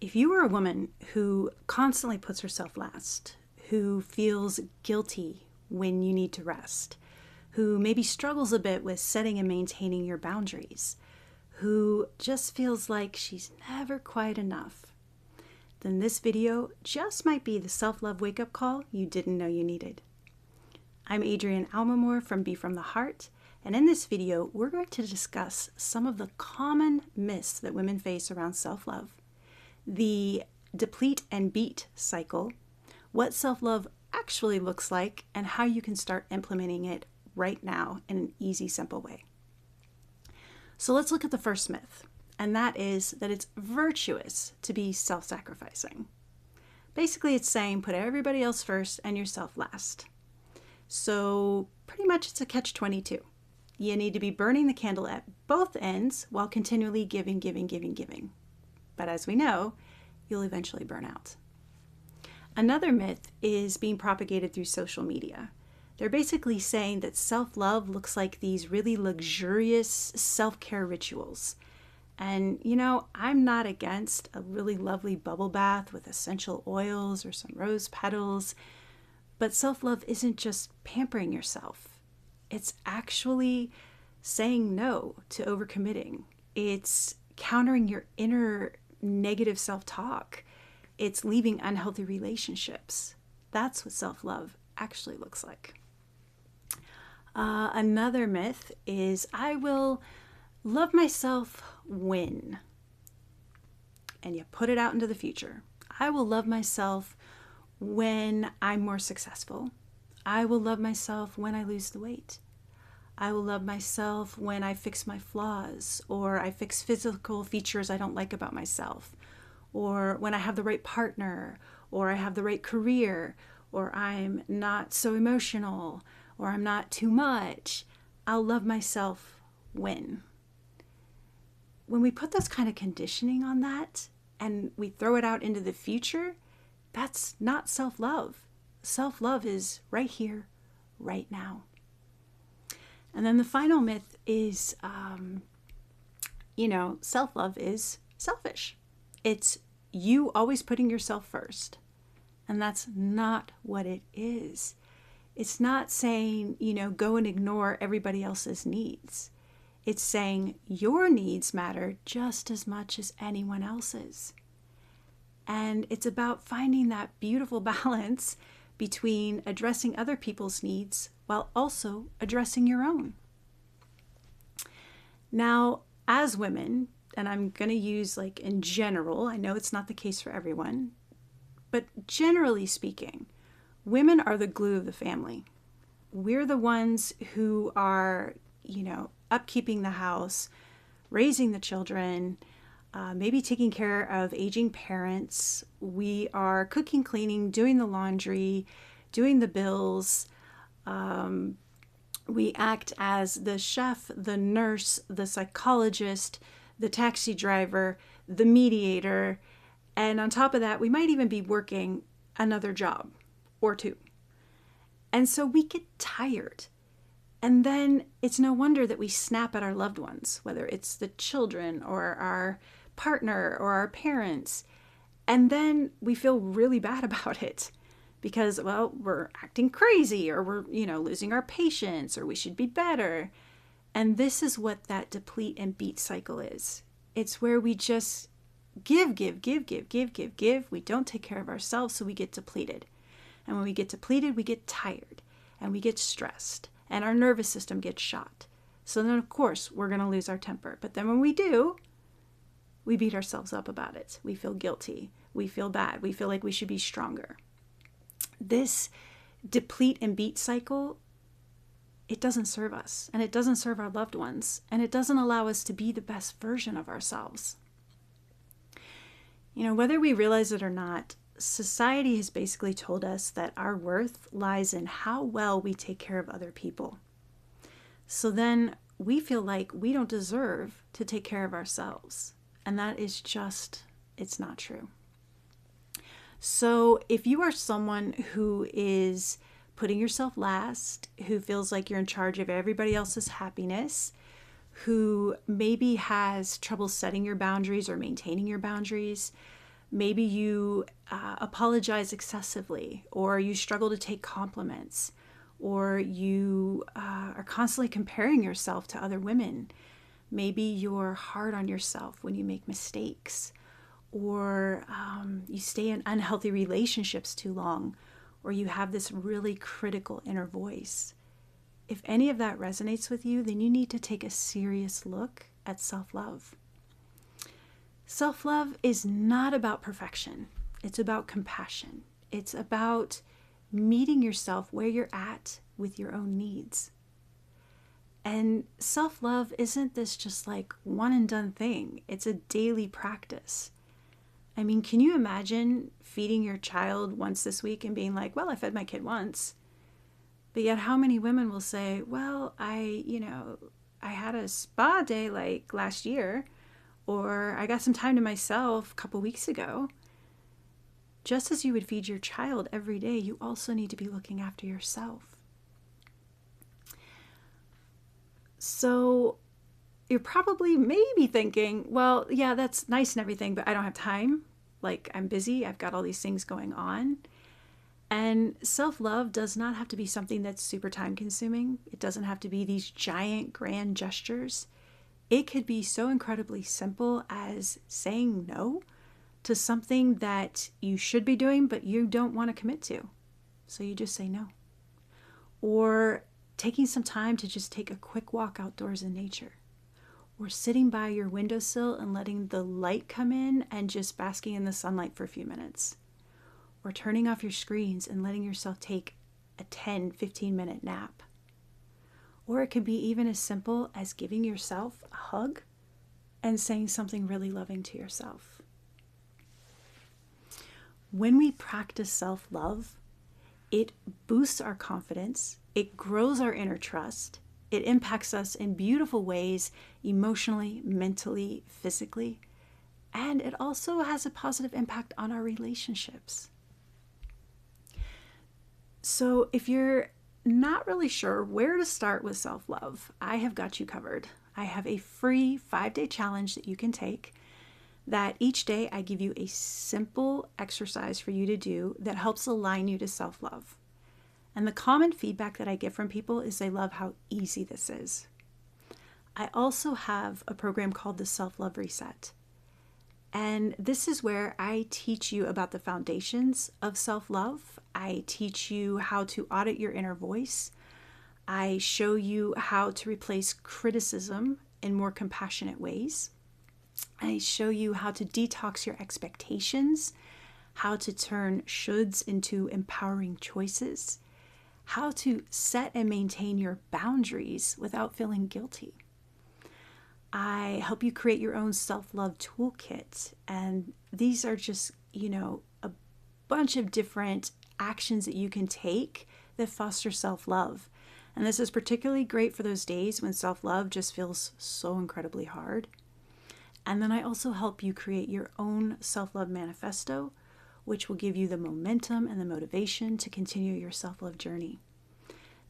If you are a woman who constantly puts herself last, who feels guilty when you need to rest, who maybe struggles a bit with setting and maintaining your boundaries, who just feels like she's never quite enough, then this video just might be the self-love wake-up call you didn't know you needed. I'm Adrienne Almamore from Be From the Heart, and in this video, we're going to discuss some of the common myths that women face around self-love, the deplete and beat cycle, what self-love actually looks like, and how you can start implementing it right now in an easy, simple way. So let's look at the first myth, and that is that it's virtuous to be self-sacrificing. Basically, it's saying put everybody else first and yourself last. So pretty much it's a catch-22. You need to be burning the candle at both ends while continually giving. But as we know, you'll eventually burn out. Another myth is being propagated through social media. They're basically saying that self-love looks like these really luxurious self-care rituals. And, I'm not against a really lovely bubble bath with essential oils or some rose petals. But self-love isn't just pampering yourself. It's actually saying no to overcommitting. It's countering your inner negative self-talk. It's leaving unhealthy relationships. That's what self-love actually looks like. Another myth is I will love myself when. And you put it out into the future. I will love myself when I'm more successful. I will love myself when I lose the weight. I will love myself when I fix my flaws, or I fix physical features I don't like about myself, or when I have the right partner, or I have the right career, or I'm not so emotional, or I'm not too much. I'll love myself when. When we put this kind of conditioning on that and we throw it out into the future, that's not self-love. Self-love is right here, right now. And then the final myth is, self-love is selfish. It's you always putting yourself first. And that's not what it is. It's not saying, go and ignore everybody else's needs. It's saying your needs matter just as much as anyone else's. And it's about finding that beautiful balance between addressing other people's needs while also addressing your own. Now, as women, and I'm going to use in general, I know it's not the case for everyone, but generally speaking, women are the glue of the family. We're the ones who are, upkeeping the house, raising the children, maybe taking care of aging parents. We are cooking, cleaning, doing the laundry, doing the bills. We act as the chef, the nurse, the psychologist, the taxi driver, the mediator. And on top of that, we might even be working another job or two. And so we get tired. And then it's no wonder that we snap at our loved ones, whether it's the children or our partner or our parents. And then we feel really bad about it because, we're acting crazy, or we're, losing our patience, or we should be better. And this is what that deplete and beat cycle is. It's where we just give. We don't take care of ourselves, so we get depleted. And when we get depleted, we get tired and we get stressed and our nervous system gets shot. So then, of course, we're going to lose our temper. But then when we do, we beat ourselves up about it. We feel guilty. We feel bad. We feel like we should be stronger. This deplete and beat cycle, it doesn't serve us, and it doesn't serve our loved ones, and it doesn't allow us to be the best version of ourselves. Whether we realize it or not, society has basically told us that our worth lies in how well we take care of other people. So then we feel like we don't deserve to take care of ourselves. And that is it's not true. So if you are someone who is putting yourself last, who feels like you're in charge of everybody else's happiness, who maybe has trouble setting your boundaries or maintaining your boundaries, Maybe you apologize excessively, or you struggle to take compliments, or you are constantly comparing yourself to other women. Maybe you're hard on yourself when you make mistakes, or you stay in unhealthy relationships too long, or you have this really critical inner voice. If any of that resonates with you, then you need to take a serious look at self-love. Self-love is not about perfection. It's about compassion. It's about meeting yourself where you're at with your own needs. And self-love isn't this just like one and done thing. It's a daily practice. I mean, can you imagine feeding your child once this week and being like, well, I fed my kid once. But yet how many women will say, well, I had a spa day like last year, or I got some time to myself a couple weeks ago. Just as you would feed your child every day, you also need to be looking after yourself. So you're probably maybe thinking, well, yeah, that's nice and everything, but I don't have time. Like, I'm busy. I've got all these things going on. And self-love does not have to be something that's super time consuming. It doesn't have to be these giant grand gestures. It could be so incredibly simple as saying no to something that you should be doing, but you don't want to commit to. So you just say no. Or taking some time to just take a quick walk outdoors in nature. Or sitting by your windowsill and letting the light come in and just basking in the sunlight for a few minutes. Or turning off your screens and letting yourself take a 10, 15-minute nap. Or it could be even as simple as giving yourself a hug and saying something really loving to yourself. When we practice self-love, it boosts our confidence, it grows our inner trust, it impacts us in beautiful ways, emotionally, mentally, physically, and it also has a positive impact on our relationships. So if you're not really sure where to start with self-love, I have got you covered. I have a free 5-day challenge that you can take, that each day I give you a simple exercise for you to do that helps align you to self-love. And the common feedback that I get from people is they love how easy this is. I also have a program called the Self-Love Reset. And this is where I teach you about the foundations of self-love. I teach you how to audit your inner voice. I show you how to replace criticism in more compassionate ways. I show you how to detox your expectations, how to turn shoulds into empowering choices, how to set and maintain your boundaries without feeling guilty. I help you create your own self-love toolkit. And these are just, a bunch of different actions that you can take that foster self-love. And this is particularly great for those days when self-love just feels so incredibly hard. And then I also help you create your own self-love manifesto, which will give you the momentum and the motivation to continue your self-love journey.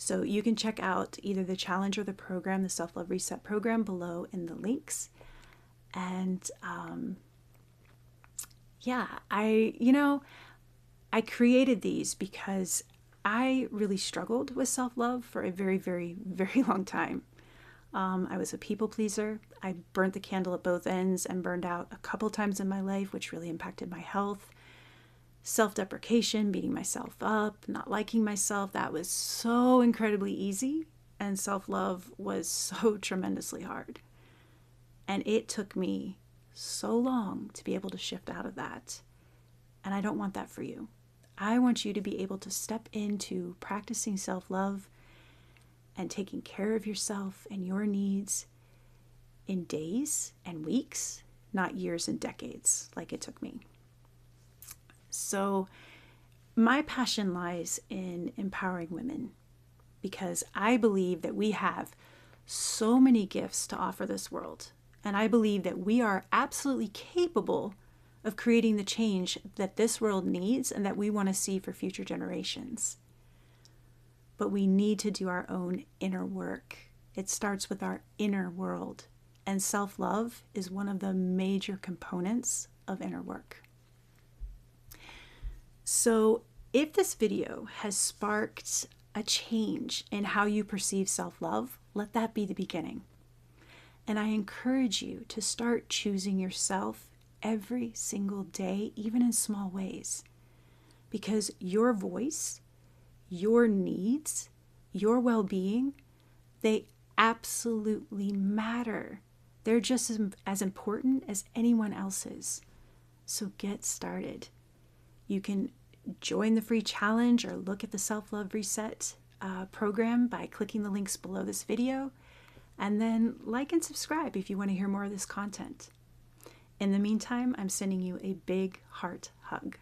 So you can check out either the challenge or the program, the Self-Love Reset program, below in the links. And I created these because I really struggled with self-love for a very, very, very long time. I was a people pleaser. I burnt the candle at both ends and burned out a couple times in my life, which really impacted my health. Self-deprecation, beating myself up, not liking myself, that was so incredibly easy. And self-love was so tremendously hard. And it took me so long to be able to shift out of that. And I don't want that for you. I want you to be able to step into practicing self-love and taking care of yourself and your needs in days and weeks, not years and decades like it took me. So my passion lies in empowering women because I believe that we have so many gifts to offer this world. And I believe that we are absolutely capable of creating the change that this world needs and that we want to see for future generations. But we need to do our own inner work. It starts with our inner world. And self-love is one of the major components of inner work. So if this video has sparked a change in how you perceive self-love, let that be the beginning. And I encourage you to start choosing yourself every single day, even in small ways, because your voice, your needs, your well-being, they absolutely matter. They're just as important as anyone else's. So get started. You can join the free challenge or look at the Self-Love Reset program by clicking the links below this video. And then like and subscribe if you want to hear more of this content. In the meantime, I'm sending you a big heart hug.